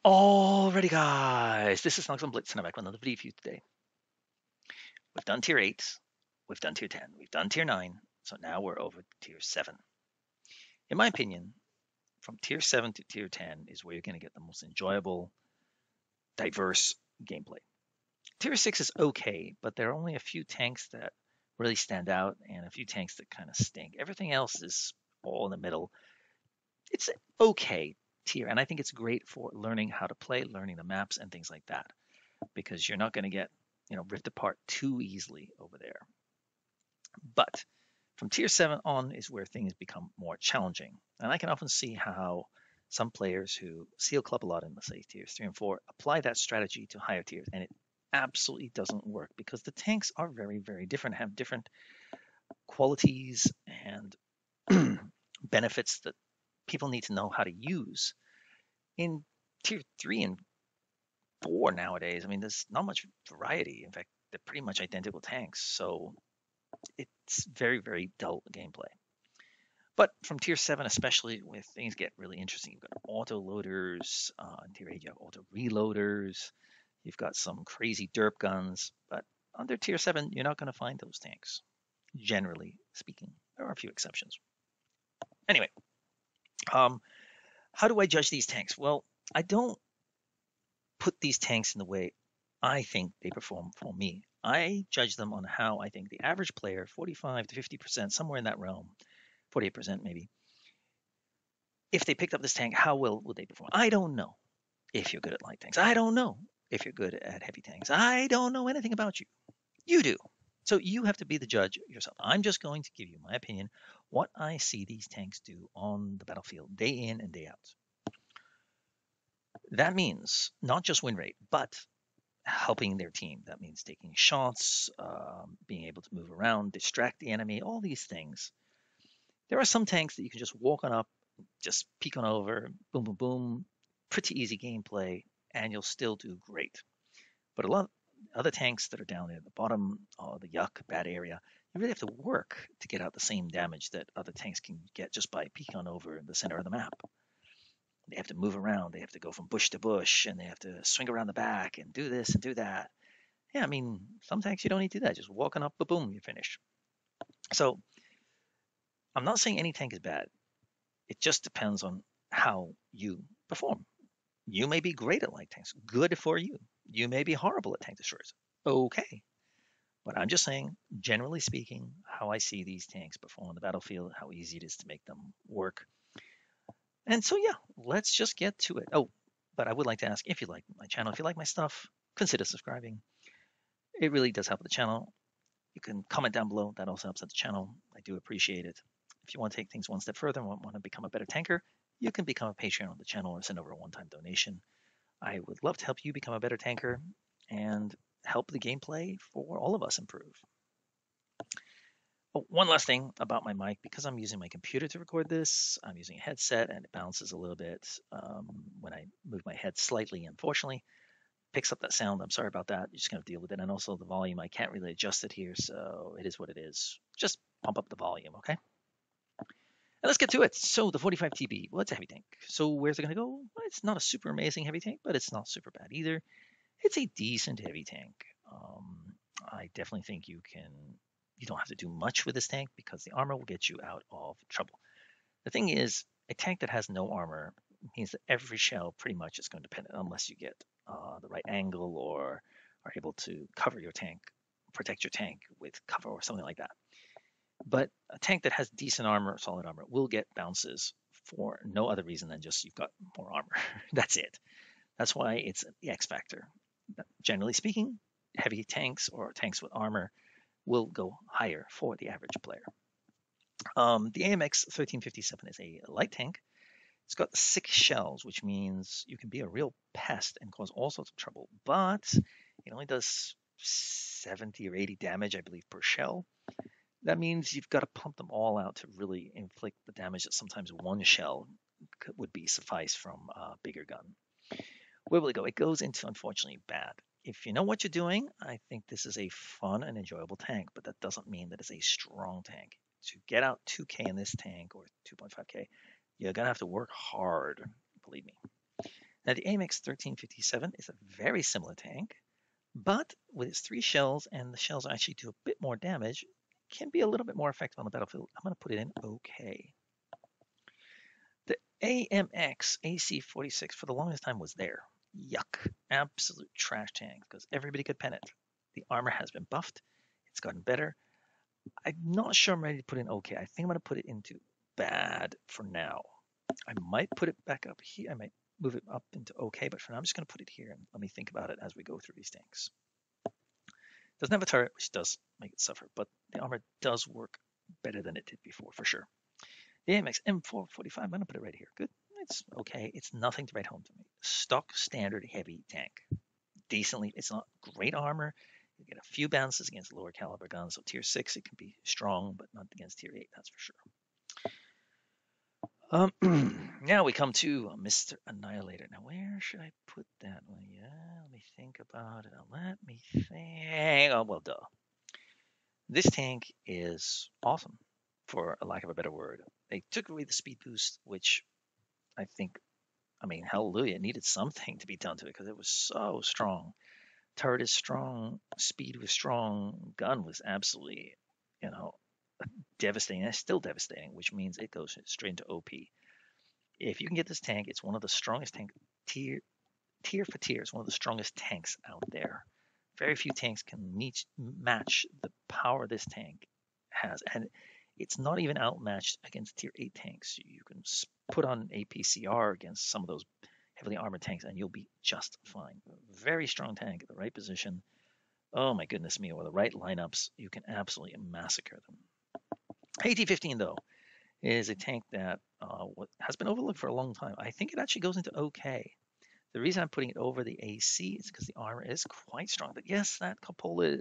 Alrighty, guys, this is snugsonblitz, and I'm back with another video for you today. We've done tier 8, we've done tier 10, we've done tier 9, so now we're over tier 7. In my opinion, from tier 7 to tier 10 is where you're going to get the most enjoyable, diverse gameplay. Tier 6 is okay, but there are only a few tanks that really stand out and a few tanks that kind of stink. Everything else is all in the middle. It's okay tier, and I think it's great for learning how to play, learning the maps, and things like that, because you're not going to get ripped apart too easily over there. But from tier 7 on is where things become more challenging, and I can often see how some players who seal club a lot in, let's say, tiers 3 and 4 apply that strategy to higher tiers, and it absolutely doesn't work because the tanks are very, very different, have different qualities and benefits that people need to know how to use. In tier 3 and 4 nowadays, I mean, there's not much variety. In fact, they're pretty much identical tanks, so it's very, very dull gameplay. But from tier 7, especially, where things get really interesting, you've got auto loaders. In tier 8, you have auto reloaders. You've got some crazy derp guns. But under tier 7, you're not going to find those tanks, generally speaking. There are a few exceptions. Anyway, um, how do I judge these tanks? Well, I don't put these tanks in the way I think they perform for me. I judge them on how I think the average player, 45 to 50%, somewhere in that realm, 48% maybe, if they picked up this tank, how well would they perform? I don't know if you're good at light tanks. I don't know if you're good at heavy tanks. I don't know anything about you. You do. So you have to be the judge yourself. I'm just going to give you my opinion, what I see these tanks do on the battlefield day in and day out. That means not just win rate, but helping their team. That means taking shots, being able to move around, distract the enemy, all these things. There are some tanks that you can just walk on up, just peek on over, boom, boom, boom, pretty easy gameplay, and you'll still do great. But a lot of other tanks that are down there at the bottom, the yuck, bad area, you really have to work to get out the same damage that other tanks can get just by peeking on over in the center of the map. They have to move around, they have to go from bush to bush, and they have to swing around the back and do this and do that. Yeah, I mean, some tanks you don't need to do that. Just walking up, boom, you're finished. So I'm not saying any tank is bad. It just depends on how you perform. You may be great at light tanks, good for you. You may be horrible at tank destroyers. Okay. But I'm just saying, generally speaking, how I see these tanks perform on the battlefield, how easy it is to make them work. And so, yeah, let's just get to it. Oh, but I would like to ask, if you like my channel, if you like my stuff, consider subscribing. It really does help the channel. You can comment down below. That also helps out the channel. I do appreciate it. If you want to take things one step further and want to become a better tanker, you can become a Patreon of the channel or send over a one-time donation. I would love to help you become a better tanker and help the gameplay for all of us improve. Oh, one last thing about my mic, because I'm using my computer to record this, I'm using a headset and it bounces a little bit when I move my head slightly, unfortunately. Picks up that sound. I'm sorry about that. You're just going to deal with it. And also the volume, I can't really adjust it here, so it is what it is. Just pump up the volume, okay? And let's get to it. So the 45 TB, well, it's a heavy tank. So where's it going to go? Well, it's not a super amazing heavy tank, but it's not super bad either. It's a decent heavy tank. I definitely think you don't have to do much with this tank because the armor will get you out of trouble. The thing is, a tank that has no armor means that every shell pretty much is going to depend unless you get the right angle or are able to cover your tank, protect your tank with cover or something like that. But a tank that has decent armor, solid armor, will get bounces for no other reason than just you've got more armor. That's it. That's why it's the X factor. Generally speaking, heavy tanks or tanks with armor will go higher for the average player. The AMX 1357 is a light tank. It's got 6 shells, which means you can be a real pest and cause all sorts of trouble, but it only does 70 or 80 damage, I believe, per shell. That means you've got to pump them all out to really inflict the damage that sometimes one shell would be suffice from a bigger gun. Where will it go? It goes into, unfortunately, bad. If you know what you're doing, I think this is a fun and enjoyable tank, but that doesn't mean that it's a strong tank. To get out 2K in this tank or 2.5K, you're going to have to work hard, believe me. Now the AMX 1357 is a very similar tank, but with its 3 shells, and the shells actually do a bit more damage, can be a little bit more effective on the battlefield. I'm going to put it in okay. The AMX AC-46 for the longest time was there. Yuck. Absolute trash tank because everybody could pen it. The armor has been buffed. It's gotten better. I'm not sure I'm ready to put in okay. I think I'm going to put it into bad for now. I might put it back up here. I might move it up into okay, but for now I'm just going to put it here and let me think about it as we go through these tanks. Doesn't have a turret, which does make it suffer, but the armor does work better than it did before, for sure. The AMX M445, I'm going to put it right here. Good. It's okay. It's nothing to write home to me. Stock standard heavy tank. Decently, it's not great armor. You get a few bounces against lower caliber guns. So tier 6, it can be strong, but not against tier 8, that's for sure. Now we come to Mr. Annihilator. Now, where should I put that one? Yeah, let me think about it. Let me think. Oh, well, duh. This tank is awesome, for a lack of a better word. They took away the speed boost, which I think, I mean, hallelujah, it needed something to be done to it because it was so strong. Turret is strong, speed was strong, gun was absolutely, you know, devastating. It's still devastating, which means it goes straight into OP. If you can get this tank, it's one of the strongest tank tier for tier. It's one of the strongest tanks out there. Very few tanks can match the power this tank has, and it's not even outmatched against tier 8 tanks. You can put on APCR against some of those heavily armored tanks, and you'll be just fine. Very strong tank at the right position. Oh my goodness me, with the right lineups, you can absolutely massacre them. AT-15, though, is a tank that has been overlooked for a long time. I think it actually goes into okay. The reason I'm putting it over the AC is because the armor is quite strong. But yes, that cupola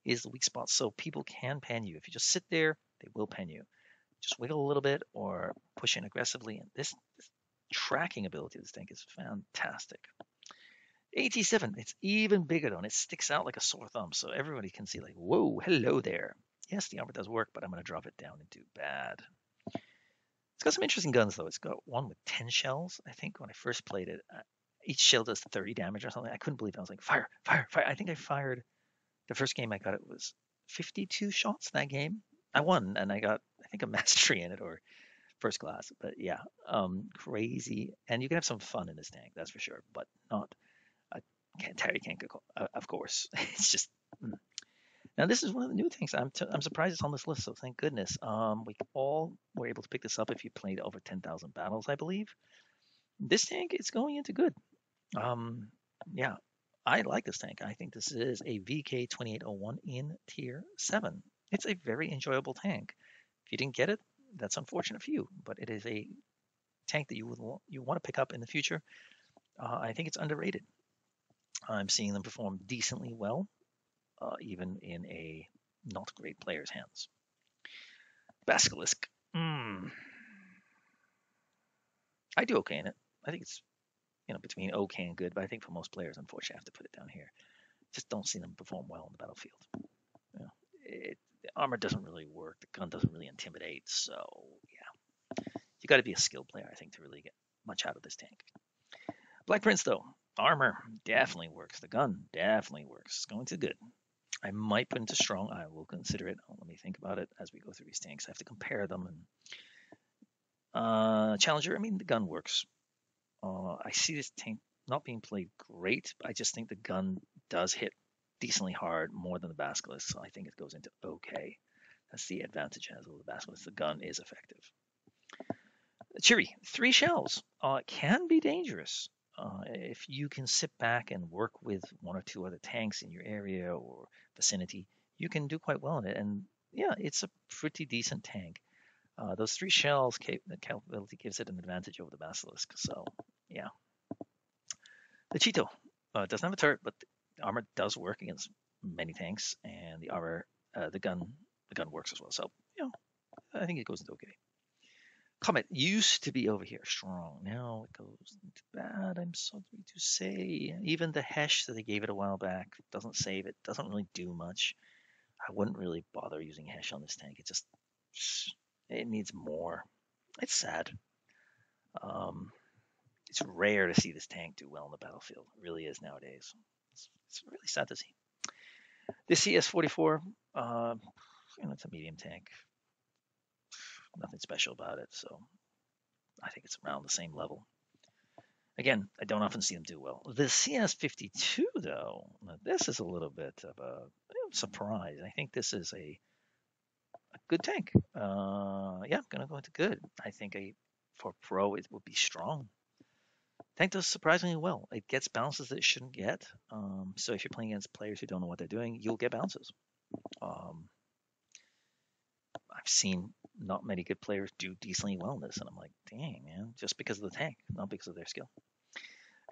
is the weak spot, so people can pen you. If you just sit there, they will pen you. Just wiggle a little bit or push in aggressively. And this tracking ability of this tank is fantastic. AT7, it's even bigger though, and it sticks out like a sore thumb, so everybody can see like, whoa, hello there. Yes, the armor does work, but I'm going to drop it down into bad. It's got some interesting guns though. It's got one with 10 shells. I think when I first played it, each shell does 30 damage or something. I couldn't believe it. I was like, fire, fire, fire. I think I fired, the first game I got it was 52 shots that game. I won, and I got, I think, a mastery in it or first class. But yeah, crazy. And you can have some fun in this tank, that's for sure, but not Terry can't go, of course. It's just. Now this is one of the new things. I'm surprised it's on this list. So thank goodness. We all were able to pick this up if you played over 10,000 battles, I believe. This tank is going into good. Yeah, I like this tank. I think this is a VK2801 in tier 7. It's a very enjoyable tank. If you didn't get it, that's unfortunate for you, but it is a tank that you want to pick up in the future. I think it's underrated. I'm seeing them perform decently well, even in a not great player's hands. Basilisk. I do okay in it. I think it's between okay and good, but I think for most players, unfortunately, I have to put it down here. Just don't see them perform well on the battlefield. The armor doesn't really work. The gun doesn't really intimidate. So yeah, you got to be a skilled player, I think, to really get much out of this tank. Black Prince, though, armor definitely works. The gun definitely works. It's going to good. I might put into strong. I will consider it. Let me think about it as we go through these tanks. I have to compare them. And Challenger, I mean, the gun works. I see this tank not being played great. I just think the gun does hit decently hard, more than the Basilisk. So I think it goes into okay. That's the advantage it has over the Basilisk. The gun is effective. Chiri, 3 shells. Can be dangerous. If you can sit back and work with 1 or 2 other tanks in your area or vicinity, you can do quite well in it. And yeah, it's a pretty decent tank. Those 3 shells, the capability gives it an advantage over the Basilisk. So yeah. The Cheeto doesn't have a turret, but the armor does work against many tanks, and the armor, the gun works as well. So I think it goes into okay. Comet used to be over here strong. Now it goes into bad. I'm sorry to say. Even the Hesh that they gave it a while back doesn't save it. Doesn't really do much. I wouldn't really bother using Hesh on this tank. It needs more. It's sad. It's rare to see this tank do well on the battlefield. It really is nowadays. It's really sad to see. This CS-44, it's a medium tank. Nothing special about it, so I think it's around the same level. Again, I don't often see them do well. The CS-52, though, this is a little bit of a surprise. I think this is a good tank. Yeah, I'm gonna go into good. I think for pro it would be strong. Tank does surprisingly well. It gets bounces that it shouldn't get. So if you're playing against players who don't know what they're doing, you'll get bounces. I've seen not many good players do decently well in this, and I'm like, dang, man, just because of the tank, not because of their skill.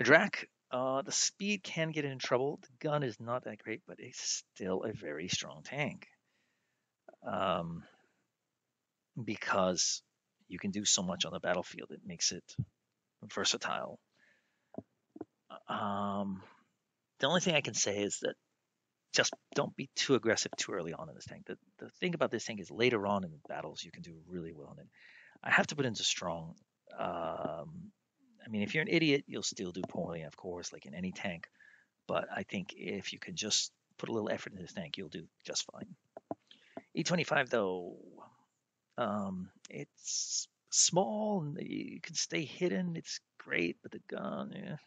A Drac, the speed can get it in trouble. The gun is not that great, but it's still a very strong tank. Because you can do so much on the battlefield, it makes it versatile. The only thing I can say is that just don't be too aggressive too early on in this tank. The thing about this tank is later on in the battles you can do really well in it. I have to put into strong. I mean, if you're an idiot, you'll still do poorly, of course, like in any tank. But I think if you can just put a little effort in this tank, you'll do just fine. E25 though, it's small and you can stay hidden. It's great, but the gun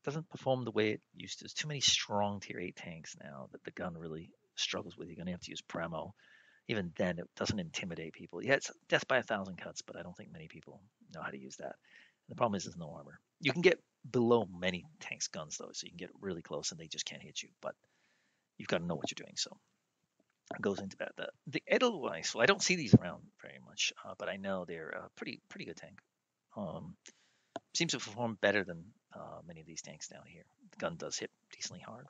doesn't perform the way it used to. There's too many strong tier 8 tanks now that the gun really struggles with. You're going to have to use Premo. Even then, it doesn't intimidate people. Yeah, it's death by 1,000 cuts, but I don't think many people know how to use that. And the problem is there's no armor. You can get below many tanks' guns, though, so you can get really close and they just can't hit you. But you've got to know what you're doing. So it goes into that. The Edelweiss, well, I don't see these around very much, but I know they're a pretty good tank. Seems to perform better than many of these tanks down here. The gun does hit decently hard.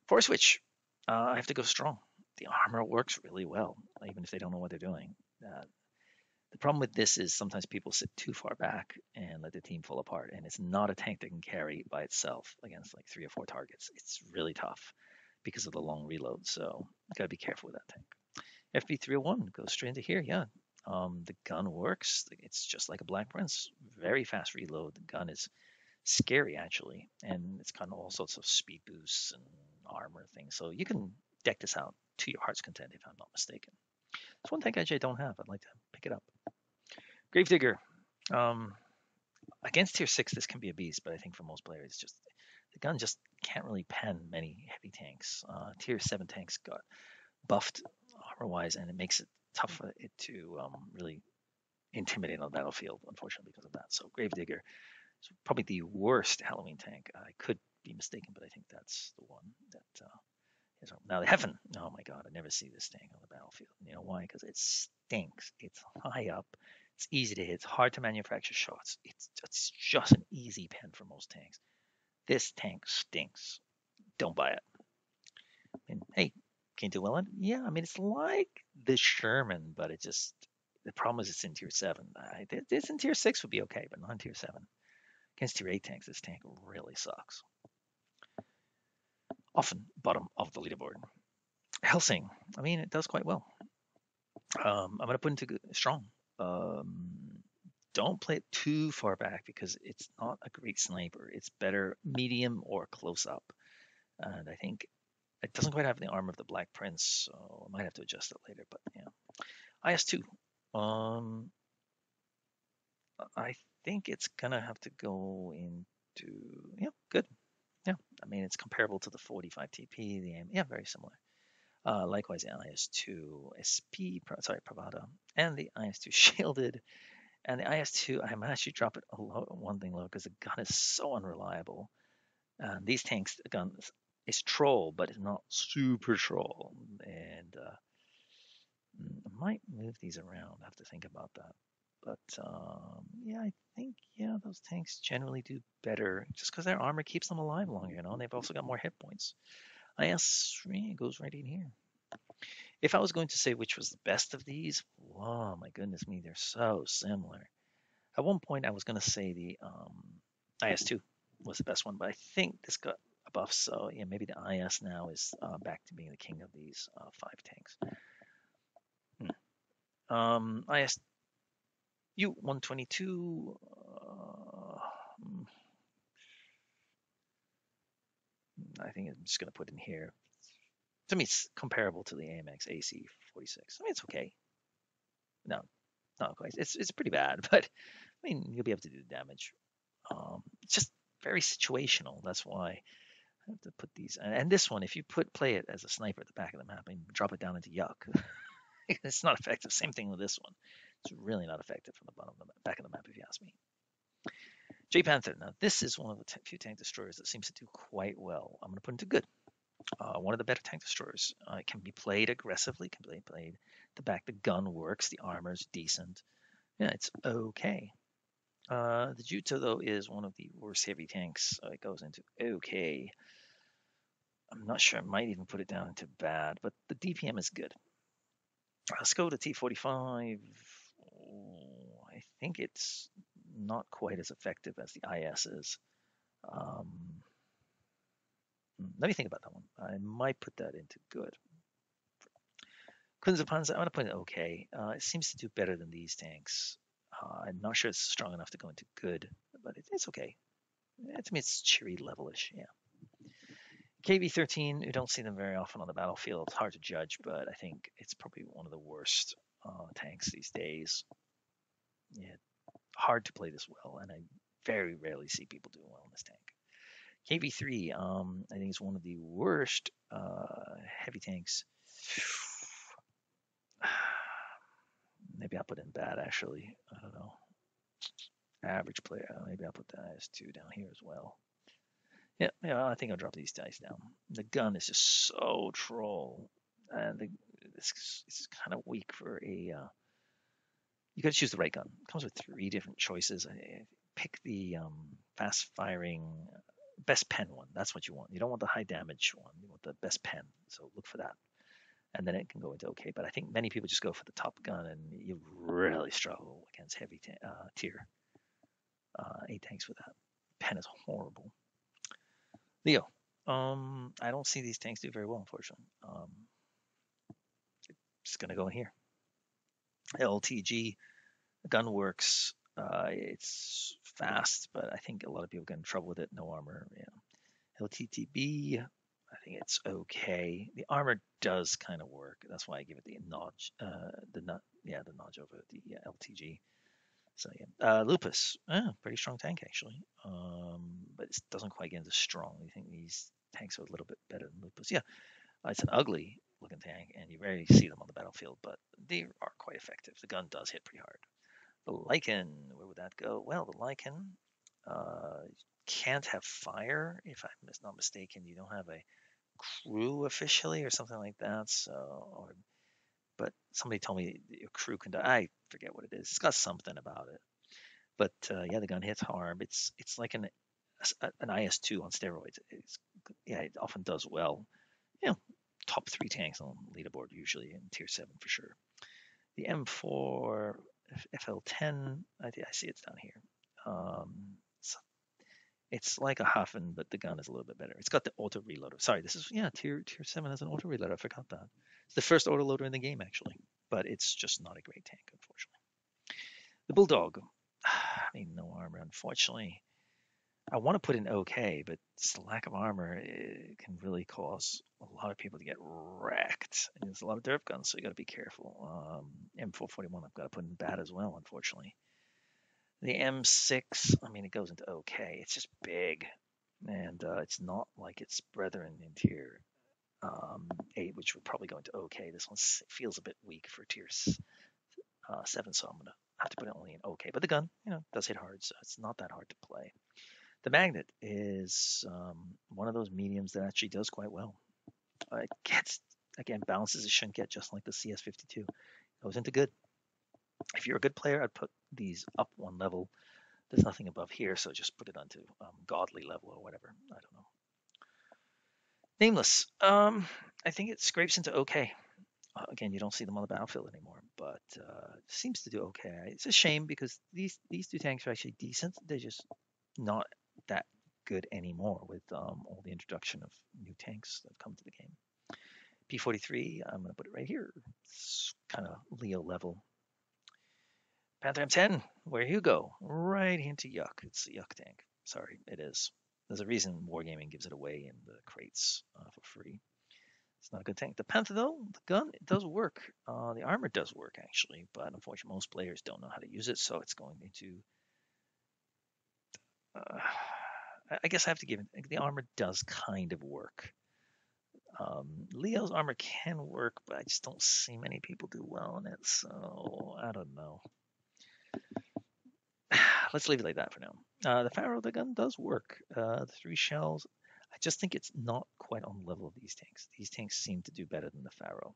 Force switch, I have to go strong. The armor works really well, even if they don't know what they're doing. The problem with this is sometimes people sit too far back and let the team fall apart, and it's not a tank that can carry by itself against like 3 or 4 targets. It's really tough because of the long reload, so you gotta be careful with that tank. FB301 goes straight into here, yeah. The gun works. It's just like a Black Prince. Very fast reload. The gun is scary actually, and it's got all sorts of speed boosts and armor things. So you can deck this out to your heart's content, if I'm not mistaken. It's one tank I don't have. I'd like to pick it up. Gravedigger. Against tier 6, this can be a beast, but I think for most players, just the gun just can't really pen many heavy tanks. Tier 7 tanks got buffed armor-wise, and it makes it tough for it to really intimidate on the battlefield, unfortunately, because of that. So Gravedigger is probably the worst Halloween tank. I could be mistaken, but I think that's the one that is. Now the Heffen, oh my god, I never see this tank on the battlefield. You know why? Because it stinks. It's high up. It's easy to hit. It's hard to manufacture shots. It's just an easy pen for most tanks. This tank stinks. Don't buy it. And hey, can you do well in it? Yeah, I mean it's like the Sherman, but the problem is it's in tier 7. This in tier 6 would be okay, but not in tier 7. Against tier 8 tanks, this tank really sucks. Often bottom of the leaderboard. Helsing, I mean, it does quite well. I'm going to put into strong. Don't play it too far back because it's not a great sniper. It's better medium or close up. And I think it doesn't quite have the armor of the Black Prince, so I might have to adjust it later. But yeah, IS2. I think it's gonna have to go into good. Yeah, I mean it's comparable to the 45 TP. Very similar. Likewise, the IS2 SP, Pravada, and the IS2 shielded, and the IS2. I might actually drop it one thing low because the gun is so unreliable. These tanks, the gun is troll, but it's not super troll, and I might move these around. I have to think about that. But I think those tanks generally do better just because their armor keeps them alive longer. And they've also got more hit points. IS3 goes right in here. If I was going to say which was the best of these, oh my goodness me, they're so similar. At one point, I was going to say the IS2 was the best one, but I think this got a buff. So maybe the IS now is back to being the king of these 5 tanks. IS U122. I think I'm just going to put in here. To me, it's comparable to the AMX AC 46. I mean, it's okay. No, not quite. It's pretty bad, but I mean, you'll be able to do the damage. It's just very situational. That's why I have to put these. And this one, if you play it as a sniper at the back of the map and drop it down into yuck, it's not effective. Same thing with this one. It's really not effective from the bottom of the back of the map, if you ask me. J Panther. Now, this is one of the few tank destroyers that seems to do quite well. I'm going to put into good. One of the better tank destroyers. It can be played aggressively, can be played the back. The gun works, the armor's decent. Yeah, it's okay. The Jutsu, though, is one of the worst heavy tanks. It goes into okay. I'm not sure. I might even put it down into bad, but the DPM is good. Let's go to T45. I think it's not quite as effective as the IS is. Let me think about that one. I might put that into good. Kunze Panzer, I'm going to put it okay. It seems to do better than these tanks. I'm not sure it's strong enough to go into good, but it's okay. To me, it's cheery levelish, yeah. KV-13, we don't see them very often on the battlefield. It's hard to judge, but I think it's probably one of the worst tanks these days. Yeah, hard to play this well, and I very rarely see people doing well in this tank. KV-3, I think it's one of the worst heavy tanks. Maybe I'll put in bad, actually. I don't know. Average player. Maybe I'll put the IS-2 down here as well. Yeah, I think I'll drop these dice down. The gun is just so troll. And it's kind of weak for a... you got to choose the right gun. It comes with 3 different choices. Pick the fast-firing, best pen one. That's what you want. You don't want the high damage one. You want the best pen. So look for that. And then it can go into okay. But I think many people just go for the top gun, and you really struggle against heavy tier 8 tanks with that. Pen is horrible. Leo, I don't see these tanks do very well, unfortunately. Just gonna go in here. LTG, gun works. It's fast, but I think a lot of people get in trouble with it. No armor. Yeah. LTTB, I think it's okay. The armor does kind of work. That's why I give it the notch. The notch over the LTG. So yeah, Lupus, pretty strong tank actually, but it doesn't quite get as strong. I think these tanks are a little bit better than Lupus. Yeah, it's an ugly looking tank, and you rarely see them on the battlefield, but they are quite effective. The gun does hit pretty hard. The Lycan, where would that go? Well, the Lycan can't have fire, if I'm not mistaken. You don't have a crew officially or something like that. So, but somebody told me your crew can die. I forget what it is. It's got something about it. But yeah, the gun hits hard. It's like an IS-2 on steroids. It often does well. Top 3 tanks on leaderboard usually in tier 7 for sure. The M4 FL10, I see it's down here. It's like a Hafen, but the gun is a little bit better. It's got the auto reloader. Sorry, this is tier 7 has an auto reloader. I forgot that. It's the first auto loader in the game actually, but it's just not a great tank, unfortunately. The Bulldog, I mean, no armor, unfortunately. I want to put in okay, but just the lack of armor can really cause a lot of people to get wrecked. And there's a lot of derp guns, so you got to be careful. M441, I've got to put in bad as well, unfortunately. The M6, I mean, it goes into okay. It's just big, and it's not like its brethren in tier 8, which would probably go into okay. This one feels a bit weak for tier 7, so I'm going to have to put it only in okay. But the gun, does hit hard, so it's not that hard to play. The Magnet is one of those mediums that actually does quite well. It gets, again, balances it shouldn't get, just like the CS52. Goes into good. If you're a good player, I'd put these up 1 level. There's nothing above here, so just put it onto godly level or whatever. I don't know. Nameless. I think it scrapes into okay. Again, you don't see them on the battlefield anymore, but seems to do okay. It's a shame because these 2 tanks are actually decent. They're just not that good anymore with all the introduction of new tanks that come to the game. P43, I'm going to put it right here. It's kind of Leo level. Panther M10, where you go? Right into Yuck. It's a Yuck tank. Sorry, it is. There's a reason Wargaming gives it away in the crates for free. It's not a good tank. The Panther, though, the gun, it does work. The armor does work, actually, but unfortunately, most players don't know how to use it, so it's going into... I guess I have to give it... The armor does kind of work. Leo's armor can work, but I just don't see many people do well in it, so I don't know. Let's leave it like that for now. The Pharaoh, the gun does work. The 3 shells, I just think it's not quite on the level of these tanks. These tanks seem to do better than the Pharaoh.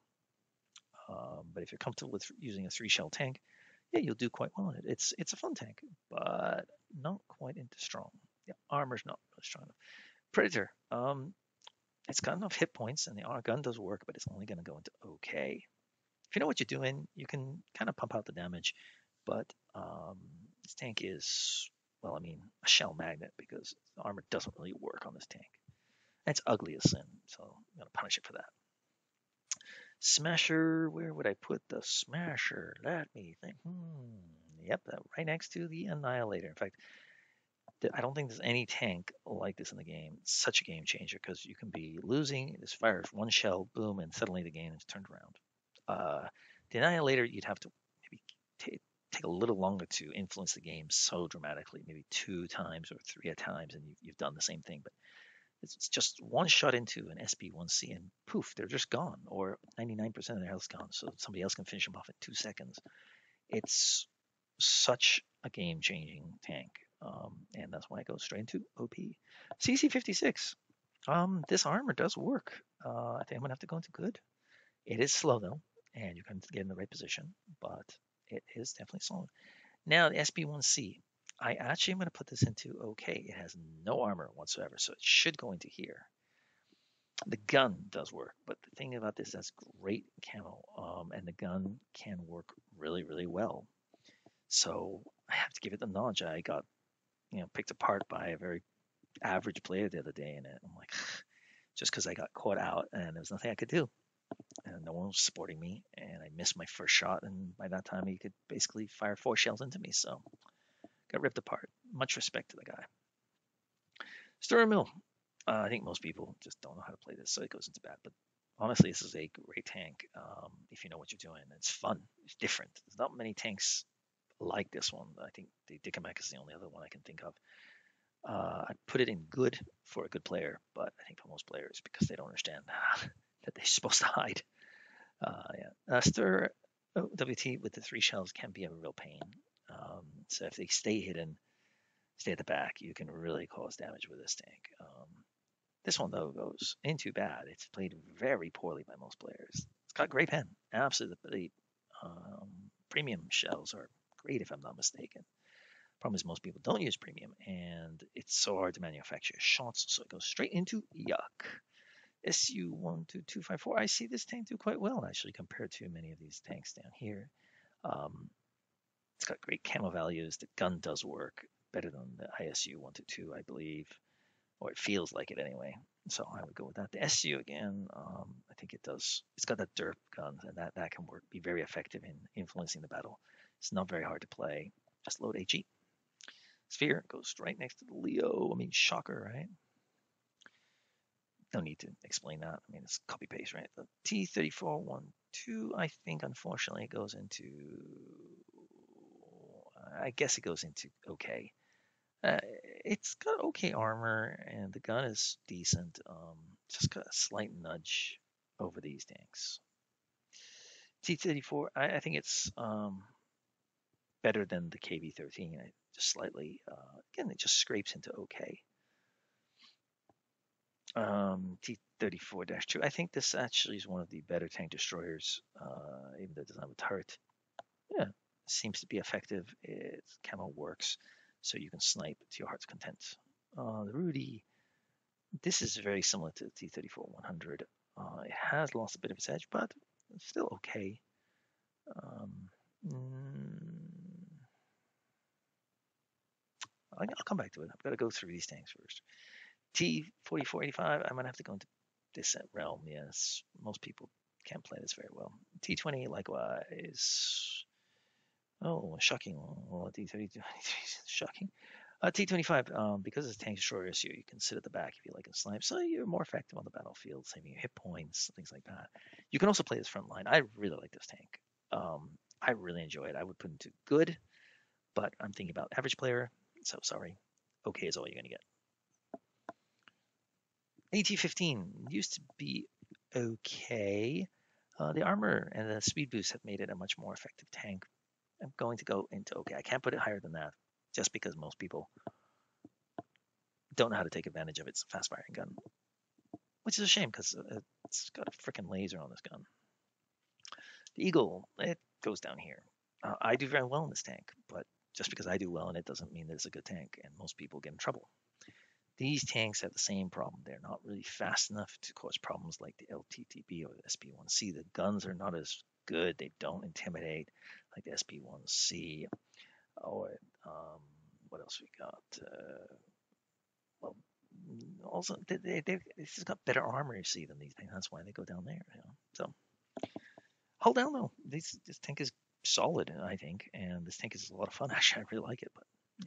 But if you're comfortable with using a 3-shell tank, yeah, you'll do quite well in it. It's a fun tank, but not quite into strong. The armor's not really strong enough. Predator, it's got enough hit points, and the gun does work, but it's only going to go into okay. If you know what you're doing, you can kind of pump out the damage, but this tank is, well, I mean, a shell magnet because the armor doesn't really work on this tank. And it's ugly as sin, so I'm going to punish it for that. Smasher, where would I put the Smasher? Let me think. Yep, right next to the Annihilator. In fact, I don't think there's any tank like this in the game. It's such a game changer because you can be losing, this fires 1 shell, boom, and suddenly the game is turned around. The Annihilator, you'd have to maybe take a little longer to influence the game so dramatically, maybe 2 times or 3 at times, and you've done the same thing. But it's just 1 shot into an SB1C and poof, they're just gone, or 99% of their health's gone, so somebody else can finish them off in 2 seconds. It's such a game-changing tank, and that's why I go straight into OP. CC56. This armor does work. I think I'm gonna have to go into good. It is slow though, and you can get in the right position, but it is definitely solid. Now the SB1C, I actually am going to put this into okay. It has no armor whatsoever, so it should go into here. The gun does work, but the thing about this, that's great camo, and the gun can work really, really well. So I have to give it the nod. I got, picked apart by a very average player the other day, and I'm like, just because I got caught out and there was nothing I could do, and no one was supporting me, and I missed my first shot, and by that time he could basically fire 4 shells into me, so got ripped apart. Much respect to the guy. Stir Mill. I think most people just don't know how to play this, so it goes into bad. But honestly, this is a great tank if you know what you're doing. It's fun. It's different. There's not many tanks like this one. I think the Dickamak is the only other one I can think of. I put it in good for a good player, but I think for most players, because they don't understand that they're supposed to hide. Stir WT with the 3 shells can be a real pain. So if they stay hidden, stay at the back, you can really cause damage with this tank. This one, though, goes into bad. It's played very poorly by most players. It's got great pen. Absolutely. Premium shells are great, if I'm not mistaken. Problem is most people don't use premium, and it's so hard to manufacture shots, so it goes straight into yuck. SU-12254. I see this tank do quite well, actually, compared to many of these tanks down here. It's got great camo values. The gun does work better than the ISU-122, I believe, or it feels like it anyway. So I would go with that. The SU again, I think it does. It's got that derp gun, and that can be very effective in influencing the battle. It's not very hard to play. Just load HE. Sphere goes right next to the Leo. I mean, shocker, right? No need to explain that. I mean, it's copy paste, right? The T-3412, I think, unfortunately, goes into. I guess it goes into okay. It's got okay armor, and the gun is decent. Just got a slight nudge over these tanks. T-34, I think it's better than the KB-13. Just slightly. Again, it just scrapes into okay. T-34-2. I think this actually is one of the better tank destroyers, even though it doesn't have a turret. Yeah, seems to be effective. Its camo works, so you can snipe to your heart's content. The Rudy, this is very similar to the T-34-100. It has lost a bit of its edge, but it's still okay. I'll come back to it. I've got to go through these tanks first. T-4485, I'm going to have to go into this realm. Yes, most people can't play this very well. T-20, likewise. Oh, shocking. Well, T-32 is shocking. T25, because it's tank destroyer issue, you can sit at the back if you like and snipe, so you're more effective on the battlefield, saving your hit points, things like that. You can also play this front line. I really like this tank. I really enjoy it. I would put it into good, but I'm thinking about average player, so sorry. Okay is all you're going to get. AT-15 used to be okay. The armor and the speed boost have made it a much more effective tank. I'm going to go into okay. I can't put it higher than that, just because most people don't know how to take advantage of its fast firing gun, which is a shame because it's got a freaking laser on this gun. The Eagle, it goes down here. I do very well in this tank, but just because I do well in it doesn't mean that it's a good tank, and most people get in trouble. These tanks have the same problem. They're not really fast enough to cause problems like the LTTB or the SP1C. The guns are not as good. They don't intimidate like the SP1C. Or what else we got? Well, also they've just got better armor, you see, than these things. That's why they go down there. You know? So hold down though. This tank is solid, I think, and this tank is a lot of fun. Actually, I really like it. But yeah.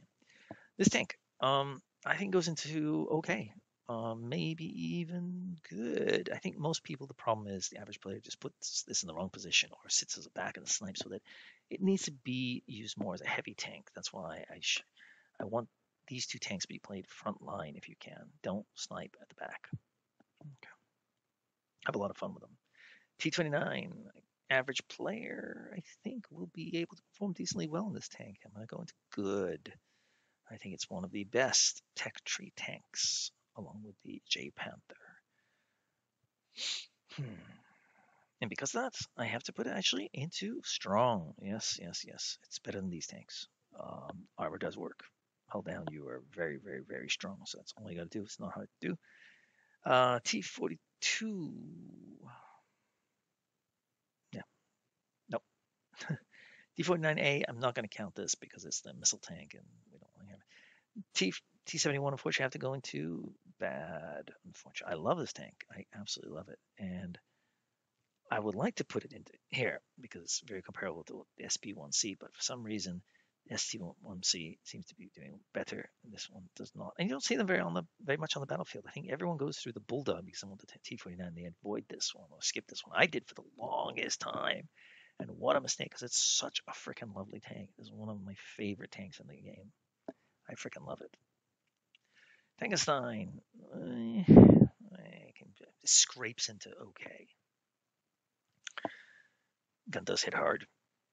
This tank, I think goes into okay, maybe even good. I think most people, the problem is the average player just puts this in the wrong position or sits as a back in the snipe, so that it needs to be used more as a heavy tank. That's why I want these two tanks to be played front line if you can. Don't snipe at the back. Okay. Have a lot of fun with them. T29, average player, I think will be able to perform decently well in this tank. I'm going to go into good. I think it's one of the best tech tree tanks, along with the J Panther. And because of that, I have to put it actually into strong. Yes. It's better than these tanks. Armor does work. Hold down, you are very, very, very strong. So that's all you got to do. It's not hard to do. T42. Yeah. Nope. D49A, I'm not going to count this because it's the missile tank and we don't really have it. T71, unfortunately, I have to go into bad. Unfortunately, I love this tank. I absolutely love it. And I would like to put it into here because it's very comparable to the SP1C, but for some reason, the SP1C seems to be doing better, and this one does not. And you don't see them very much on the battlefield. I think everyone goes through the Bulldog because someone with the T49 they avoid this one or skip this one. I did for the longest time, and what a mistake because it's such a freaking lovely tank. It's one of my favorite tanks in the game. I freaking love it. Frankenstein, scrapes into okay. Gun does hit hard.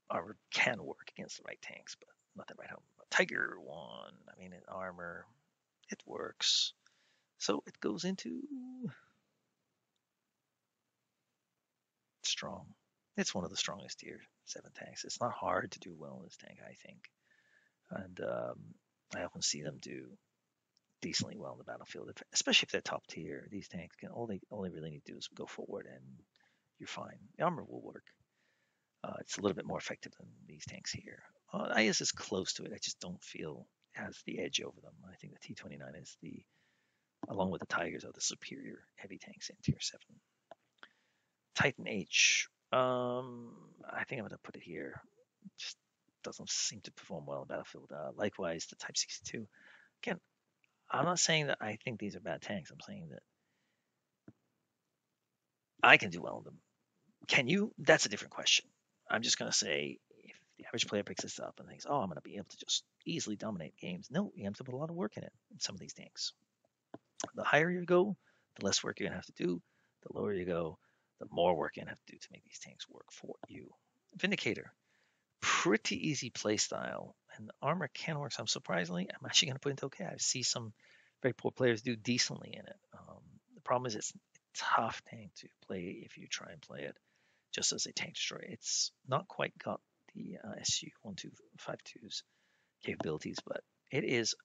Armor can work against the right tanks, but not the right home. Tiger one, I mean, in armor, it works. So it goes into strong. It's one of the strongest tier 7 tanks. It's not hard to do well in this tank, I think. And I often see them do decently well in the battlefield, especially if they're top tier. These tanks can all they really need to do is go forward and you're fine. The armor will work. It's a little bit more effective than these tanks here. IS is close to it. I just don't feel it has the edge over them. I think the T29 is along with the Tigers, are the superior heavy tanks in tier 7. Titan H. I think I'm going to put it here. It just doesn't seem to perform well in battlefield. Likewise, the Type 62. Again, I'm not saying that I think these are bad tanks. I'm saying that I can do well in them. Can you? That's a different question. I'm just going to say if the average player picks this up and thinks, oh, I'm going to be able to just easily dominate games. No, you have to put a lot of work in it in some of these tanks. The higher you go, the less work you're going to have to do. The lower you go, the more work you're going to have to do to make these tanks work for you. Vindicator, pretty easy play style, and the armor can work. So surprisingly, I'm actually going to put it into okay. I see some very poor players do decently in it. The problem is it's a tough tank to play if you try and play it just as a tank destroyer. It's not quite got the SU-1252's capabilities, but it is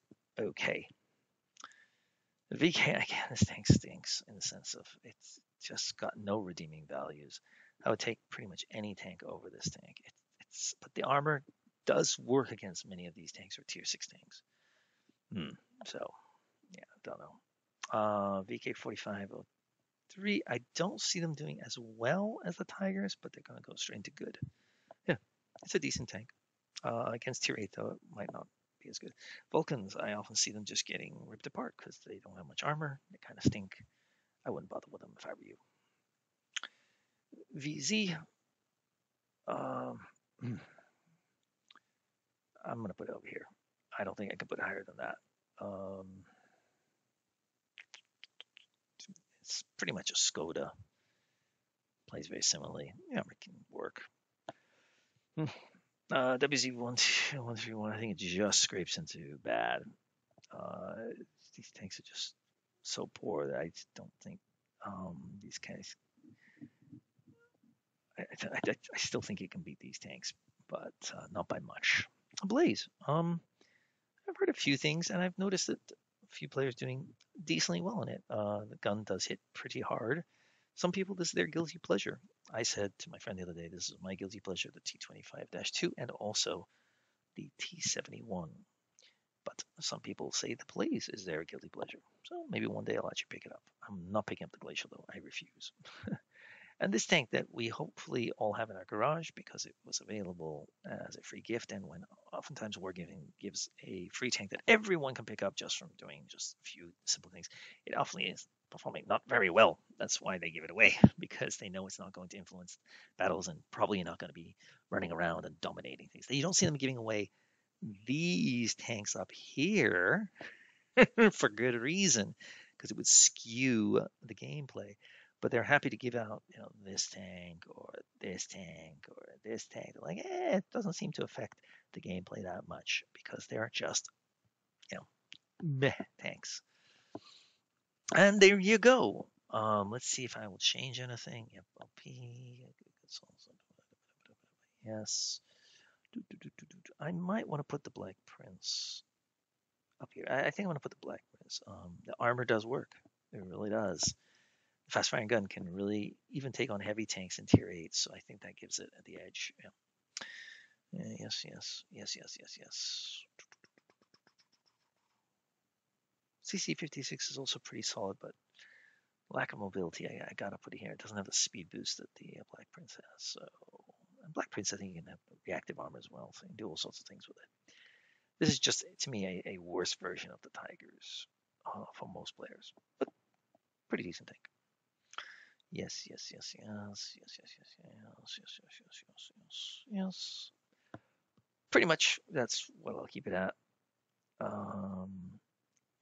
okay. The VK, again, this tank stinks in the sense of it's just got no redeeming values. I would take pretty much any tank over this tank. But the armor does work against many of these tanks or tier 6 tanks. So, yeah, don't know. VK4503, I don't see them doing as well as the Tigers, but they're going to go straight into good. Yeah, it's a decent tank. Against tier 8, though, it might not be as good. Vulcans, I often see them just getting ripped apart because they don't have much armor. They kind of stink. I wouldn't bother with them if I were you. VZ, um, I'm going to put it over here. I don't think I can put it higher than that. It's pretty much a Skoda. Plays very similarly. Yeah, it can work. WZ131, I think it just scrapes into bad. These tanks are just so poor that I just don't think these guys. I still think it can beat these tanks, but not by much. Blaze. I've heard a few things, and I've noticed that a few players doing decently well in it. The gun does hit pretty hard. Some people, this is their guilty pleasure. I said to my friend the other day, this is my guilty pleasure, the T25-2 and also the T71. But some people say the Blaze is their guilty pleasure. So maybe one day I'll let you pick it up. I'm not picking up the Glacier though. I refuse. And this tank that we hopefully all have in our garage because it was available as a free gift, and when oftentimes Wargaming gives a free tank that everyone can pick up just from doing just a few simple things, it often is performing not very well. That's why they give it away, because they know it's not going to influence battles and probably not going to be running around and dominating things. You don't see them giving away these tanks up here for good reason, because it would skew the gameplay. But they're happy to give out, this tank or this tank or this tank. They're like, it doesn't seem to affect the gameplay that much because they're just, meh tanks. And there you go. Let's see if I will change anything. FLP. Yes. I might want to put the Black Prince up here. I think I'm going to put the Black Prince. The armor does work. It really does. Fast firing gun can really even take on heavy tanks in tier 8, so I think that gives it the edge. Yes. CC56 is also pretty solid, but lack of mobility, I gotta put it here. It doesn't have the speed boost that the Black Prince has. So, and Black Prince, I think you can have reactive armor as well, so you can do all sorts of things with it. This is just, to me, a worse version of the Tigers for most players, but pretty decent tank. Yes. Pretty much that's what I'll keep it at.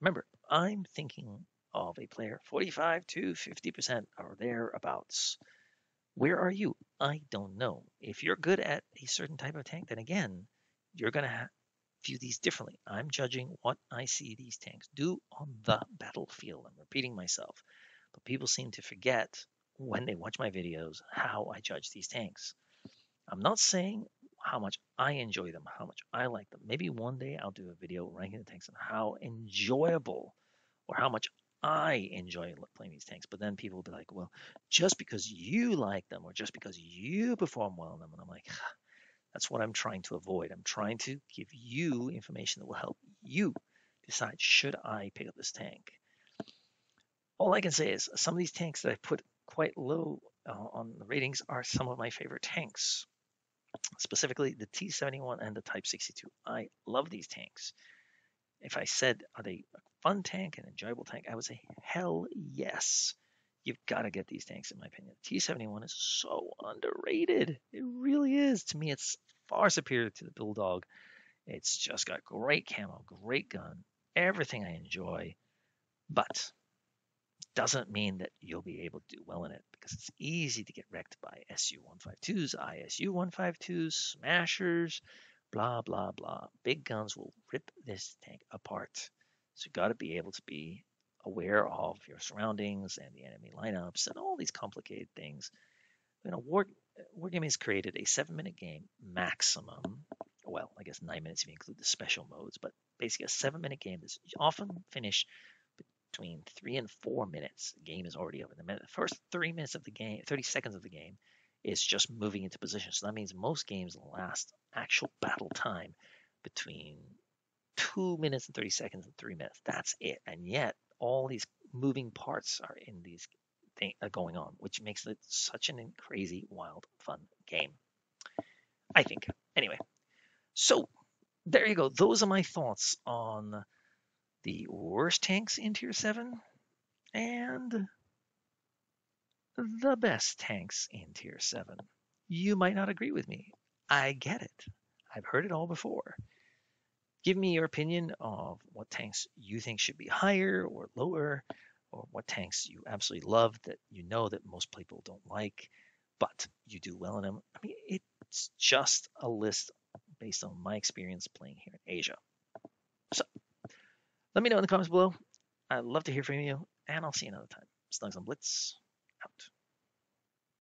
Remember, I'm thinking of a player 45 to 50% or thereabouts. Where are you? I don't know. If you're good at a certain type of tank, then again, you're going to view these differently. I'm judging what I see these tanks do on the battlefield. I'm repeating myself. But people seem to forget when they watch my videos how I judge these tanks. I'm not saying how much I enjoy them, how much I like them. Maybe one day I'll do a video ranking the tanks and how enjoyable or how much I enjoy playing these tanks. But then people will be like, well, just because you like them or just because you perform well in them. And I'm like, that's what I'm trying to avoid. I'm trying to give you information that will help you decide, should I pick up this tank? All I can say is some of these tanks that I put quite low on the ratings are some of my favorite tanks, specifically the T71 and the Type 62. I love these tanks. If I said, are they a fun tank, an enjoyable tank, I would say, hell yes. You've got to get these tanks, in my opinion. T71 is so underrated. It really is. To me, it's far superior to the Bulldog. It's just got great camo, great gun, everything I enjoy. But doesn't mean that you'll be able to do well in it because it's easy to get wrecked by SU-152s, ISU-152s, smashers, blah, blah, blah. Big guns will rip this tank apart. So you've got to be able to be aware of your surroundings and the enemy lineups and all these complicated things. Wargaming has created a 7-minute game maximum. Well, I guess 9 minutes if you include the special modes, but basically a 7-minute game that's often finished between 3 and 4 minutes. The game is already over. The first 30 minutes of the game, 30 seconds of the game, is just moving into position. So that means most games last actual battle time between 2 minutes and 30 seconds and 3 minutes. That's it. And yet all these moving parts are in these things going on, which makes it such an crazy, wild, fun game, I think. Anyway, so there you go. Those are my thoughts on the worst tanks in Tier 7 and the best tanks in Tier 7. You might not agree with me. I get it. I've heard it all before. Give me your opinion of what tanks you think should be higher or lower, or what tanks you absolutely love that you know that most people don't like, but you do well in them. I mean, it's just a list based on my experience playing here in Asia. So let me know in the comments below. I'd love to hear from you, and I'll see you another time. Snugs on Blitz, out.